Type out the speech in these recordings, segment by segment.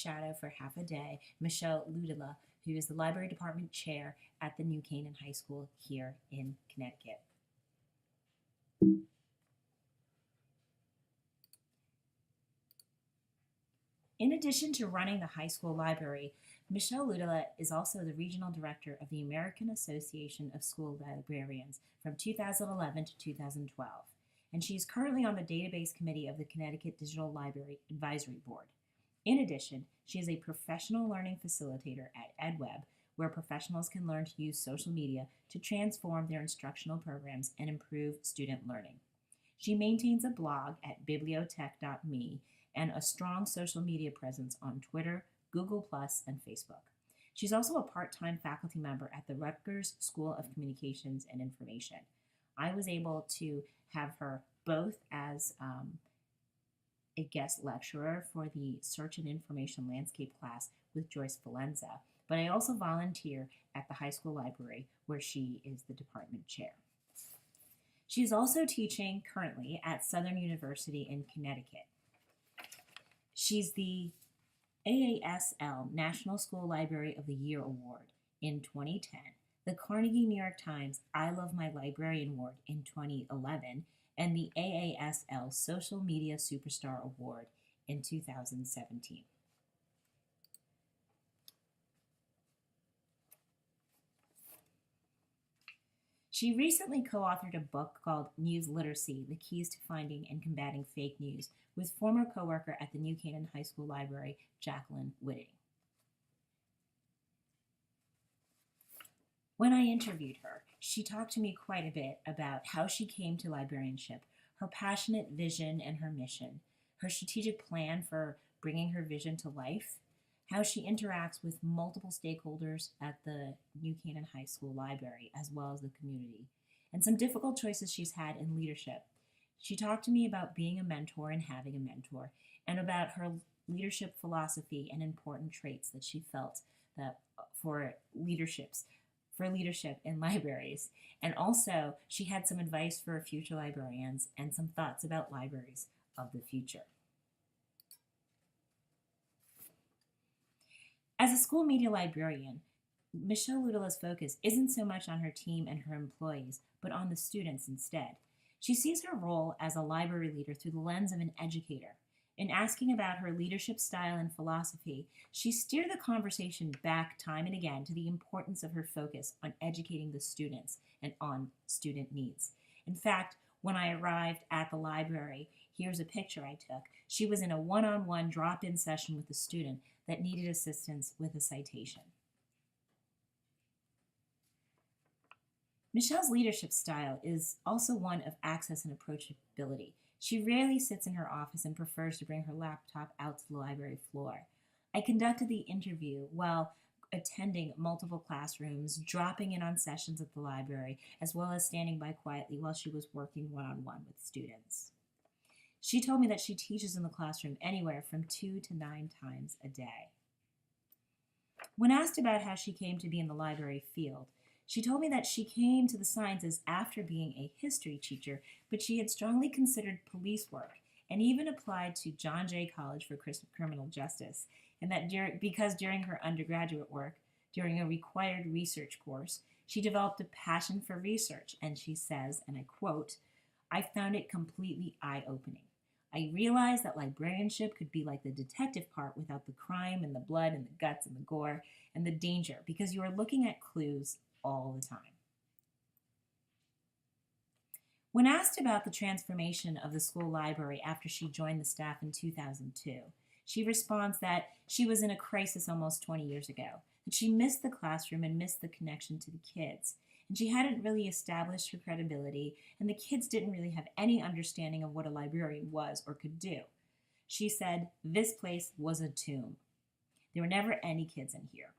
shadow for half a day Michelle Luhtala, who is the library department chair at the New Canaan High School here in Connecticut. In addition to running the high school library, Michelle Luhtala is also the regional director of the American Association of School Librarians from 2011 to 2012, and she is currently on the database committee of the Connecticut Digital Library Advisory Board. In addition, she is a professional learning facilitator at EdWeb, where professionals can learn to use social media to transform their instructional programs and improve student learning. She maintains a blog at bibliotech.me and a strong social media presence on Twitter, Google+, and Facebook. She's also a part-time faculty member at the Rutgers School of Communications and Information. I was able to have her both as a guest lecturer for the Search and Information Landscape class with Joyce Valenza, but I also volunteer at the high school library where she is the department chair. She is also teaching currently at Southern University in Connecticut. She's the AASL National School Library of the Year Award in 2010, the Carnegie New York Times I Love My Librarian Award in 2011, and the AASL Social Media Superstar Award in 2017. She recently co-authored a book called News Literacy, The Keys to Finding and Combating Fake News with former co-worker at the New Canaan High School Library, Jacqueline Whitting. When I interviewed her, she talked to me quite a bit about how she came to librarianship, her passionate vision and her mission, her strategic plan for bringing her vision to life, how she interacts with multiple stakeholders at the New Canaan High School Library, as well as the community, and some difficult choices she's had in leadership. She talked to me about being a mentor and having a mentor, and about her leadership philosophy and important traits that she felt that for leadership in libraries. And also, she had some advice for future librarians and some thoughts about libraries of the future. As a school media librarian, Michelle Luhtala's focus isn't so much on her team and her employees, but on the students instead. She sees her role as a library leader through the lens of an educator. In asking about her leadership style and philosophy, she steered the conversation back time and again to the importance of her focus on educating the students and on student needs. In fact, when I arrived at the library, here's a picture I took. She was in a one-on-one drop-in session with a student that needed assistance with a citation. Michelle's leadership style is also one of access and approachability. She rarely sits in her office and prefers to bring her laptop out to the library floor. I conducted the interview while attending multiple classrooms, dropping in on sessions at the library, as well as standing by quietly while she was working one-on-one with students. She told me that she teaches in the classroom anywhere from 2 to 9 times a day. When asked about how she came to be in the library field, she told me that she came to the sciences after being a history teacher, but she had strongly considered police work and even applied to John Jay College for Criminal Justice, and that because during her undergraduate work, during a required research course, she developed a passion for research, and she says, and I quote, "I found it completely eye-opening. I realized that librarianship could be like the detective part without the crime and the blood and the guts and the gore and the danger, because you are looking at clues all the time." When asked about the transformation of the school library after she joined the staff in 2002, she responds that she was in a crisis almost 20 years ago, that she missed the classroom and missed the connection to the kids, and she hadn't really established her credibility, and the kids didn't really have any understanding of what a librarian was or could do. She said, "This place was a tomb. There were never any kids in here."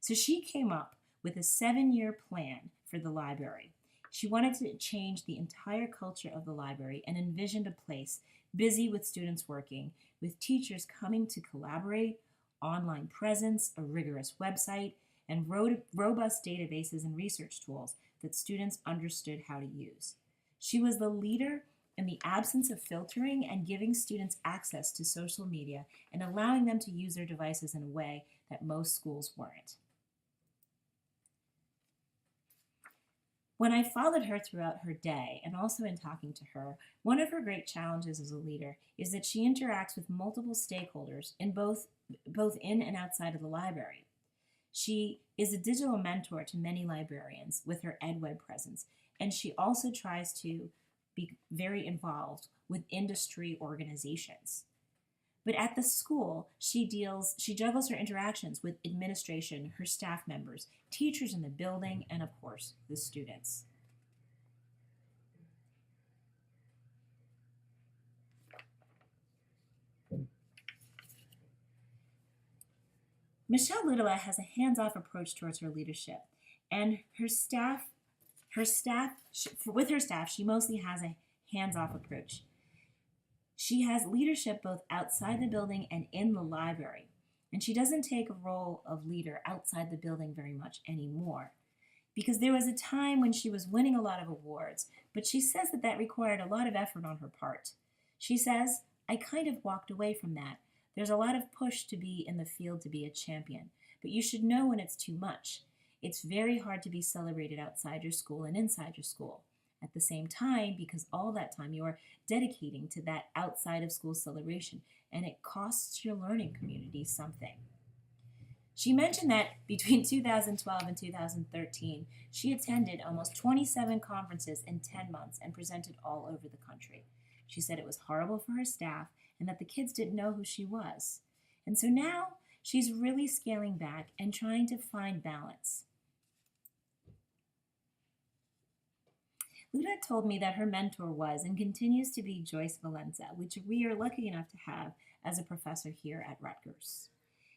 So she came up with a 7-year plan for the library. She wanted to change the entire culture of the library and envisioned a place busy with students working, with teachers coming to collaborate, online presence, a rigorous website, and robust databases and research tools that students understood how to use. She was the leader in the absence of filtering and giving students access to social media and allowing them to use their devices in a way that most schools weren't. When I followed her throughout her day and also in talking to her, one of her great challenges as a leader is that she interacts with multiple stakeholders in both in and outside of the library. She is a digital mentor to many librarians with her EdWeb presence, and she also tries to be very involved with industry organizations. But at the school, she juggles her interactions with administration, her staff members, teachers in the building, and of course, the students. Michelle Luhtala has a hands-off approach towards her leadership, and with her staff, she mostly has a hands-off approach. She has leadership both outside the building and in the library, and she doesn't take a role of leader outside the building very much anymore, because there was a time when she was winning a lot of awards, but she says that required a lot of effort on her part. She says, "I kind of walked away from that. There's a lot of push to be in the field to be a champion, but you should know when it's too much. It's very hard to be celebrated outside your school and inside your school at the same time, because all that time you are dedicating to that outside of school celebration, and it costs your learning community something." She mentioned that between 2012 and 2013, she attended almost 27 conferences in 10 months and presented all over the country. She said it was horrible for her staff and that the kids didn't know who she was. And so now she's really scaling back and trying to find balance. Luda told me that her mentor was and continues to be Joyce Valenza, which we are lucky enough to have as a professor here at Rutgers.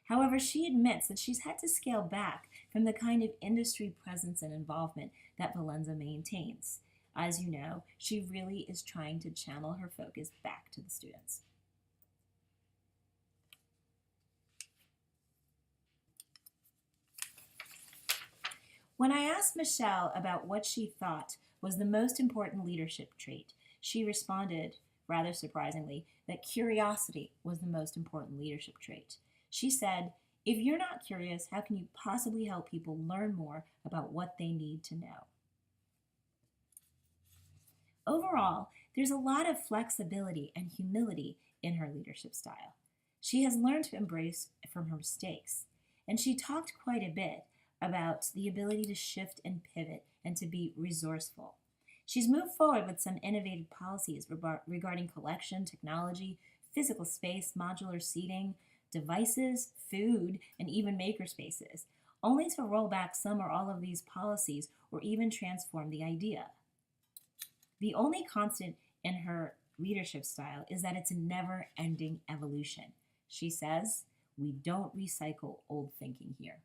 However, she admits that she's had to scale back from the kind of industry presence and involvement that Valenza maintains. As you know, she really is trying to channel her focus back to the students. When I asked Michelle about what she thought was the most important leadership trait, she responded, rather surprisingly, that curiosity was the most important leadership trait. She said, "If you're not curious, how can you possibly help people learn more about what they need to know?" Overall, there's a lot of flexibility and humility in her leadership style. She has learned to embrace from her mistakes, and she talked quite a bit about the ability to shift and pivot and to be resourceful. She's moved forward with some innovative policies regarding collection, technology, physical space, modular seating, devices, food, and even makerspaces, only to roll back some or all of these policies or even transform the idea. The only constant in her leadership style is that it's a never-ending evolution. She says, "We don't recycle old thinking here."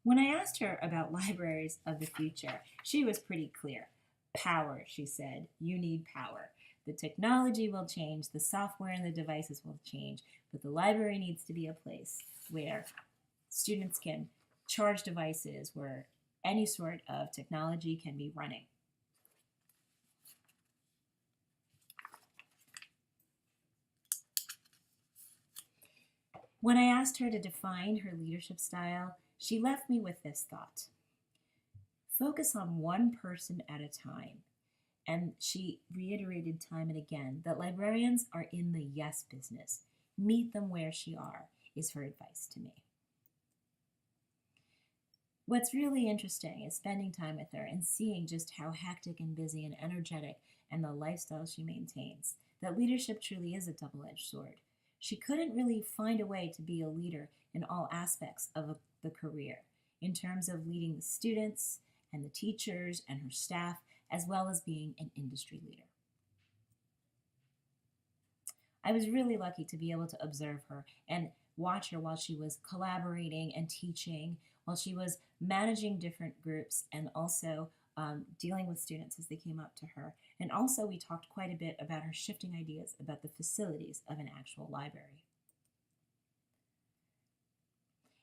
When I asked her about libraries of the future, she was pretty clear. Power, she said. You need power. The technology will change, the software and the devices will change, but the library needs to be a place where students can charge devices, where any sort of technology can be running. When I asked her to define her leadership style, she left me with this thought: focus on one person at a time. And she reiterated time and again that librarians are in the yes business. Meet them where she are, is her advice to me. What's really interesting is spending time with her and seeing just how hectic and busy and energetic and the lifestyle she maintains. That leadership truly is a double-edged sword. She couldn't really find a way to be a leader in all aspects of the career, in terms of leading the students and the teachers and her staff, as well as being an industry leader. I was really lucky to be able to observe her and watch her while she was collaborating and teaching, while she was managing different groups and also dealing with students as they came up to her. And also we talked quite a bit about her shifting ideas about the facilities of an actual library.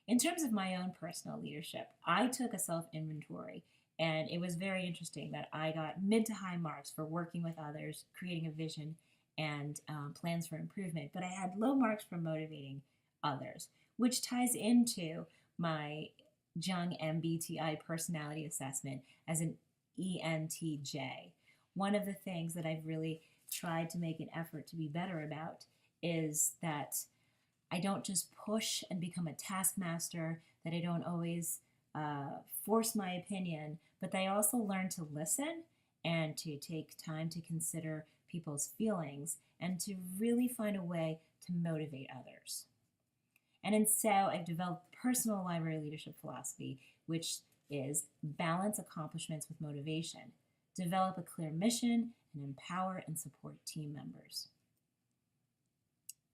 In terms of my own personal leadership, I took a self-inventory And it was very interesting that I got mid to high marks for working with others, creating a vision and plans for improvement, but I had low marks for motivating others, which ties into my Jung MBTI personality assessment as an ENTJ. One of the things that I've really tried to make an effort to be better about is that I don't just push and become a taskmaster, that I don't always force my opinion, but that I also learn to listen and to take time to consider people's feelings and to really find a way to motivate others. And in so, I've developed personal library leadership philosophy, which is balance accomplishments with motivation, develop a clear mission, and empower and support team members.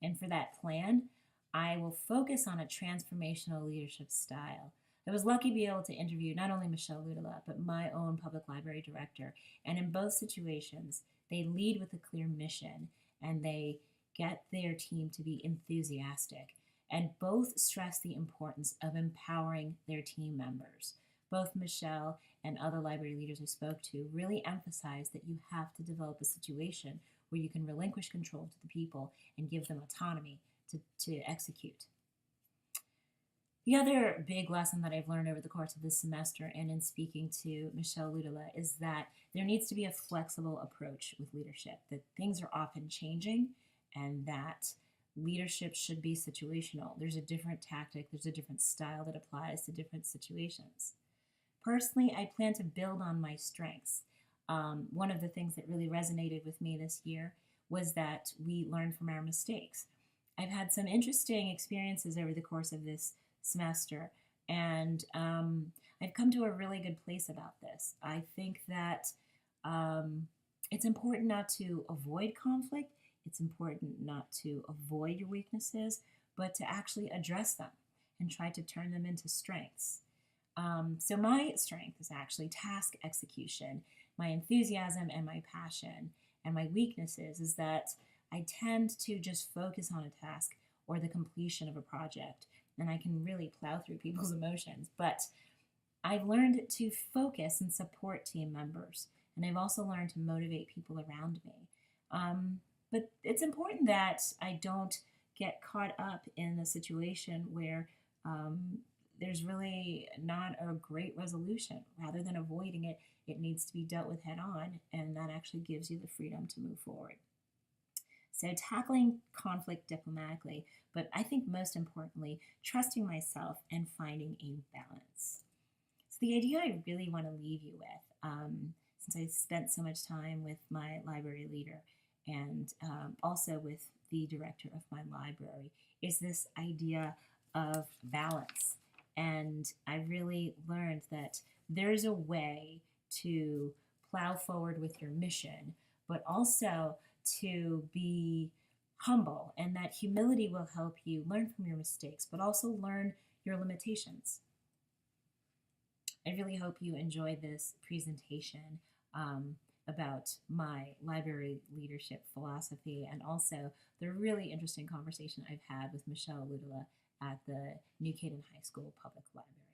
And for that plan, I will focus on a transformational leadership style. I was lucky to be able to interview not only Michelle Luhtala, but my own public library director. And in both situations, they lead with a clear mission and they get their team to be enthusiastic. And both stress the importance of empowering their team members. Both Michelle and other library leaders I spoke to really emphasize that you have to develop a situation where you can relinquish control to the people and give them autonomy to execute. The other big lesson that I've learned over the course of this semester and in speaking to Michelle Luhtala is that there needs to be a flexible approach with leadership, that things are often changing and that leadership should be situational. There's a different tactic, there's a different style that applies to different situations. Personally, I plan to build on my strengths. One of the things that really resonated with me this year was that we learn from our mistakes. I've had some interesting experiences over the course of this semester, and I've come to a really good place about this. I think that it's important not to avoid conflict. It's important not to avoid your weaknesses, but to actually address them and try to turn them into strengths. So my strength is actually task execution, my enthusiasm and my passion. And my weaknesses is that I tend to just focus on a task or the completion of a project, and I can really plow through people's emotions. But I've learned to focus and support team members, and I've also learned to motivate people around me. But it's important that I don't get caught up in a situation where there's really not a great resolution. Rather than avoiding it, it needs to be dealt with head on, and that actually gives you the freedom to move forward. So tackling conflict diplomatically, but I think most importantly, trusting myself and finding a balance. So the idea I really want to leave you with, since I spent so much time with my library leader and also with the director of my library, is this idea of balance. And I really learned that there's a way to plow forward with your mission, but also to be humble, and that humility will help you learn from your mistakes, but also learn your limitations. I really hope you enjoyed this presentation about my library leadership philosophy and also the really interesting conversation I've had with Michelle Luhtala at the New Canaan High School Public Library.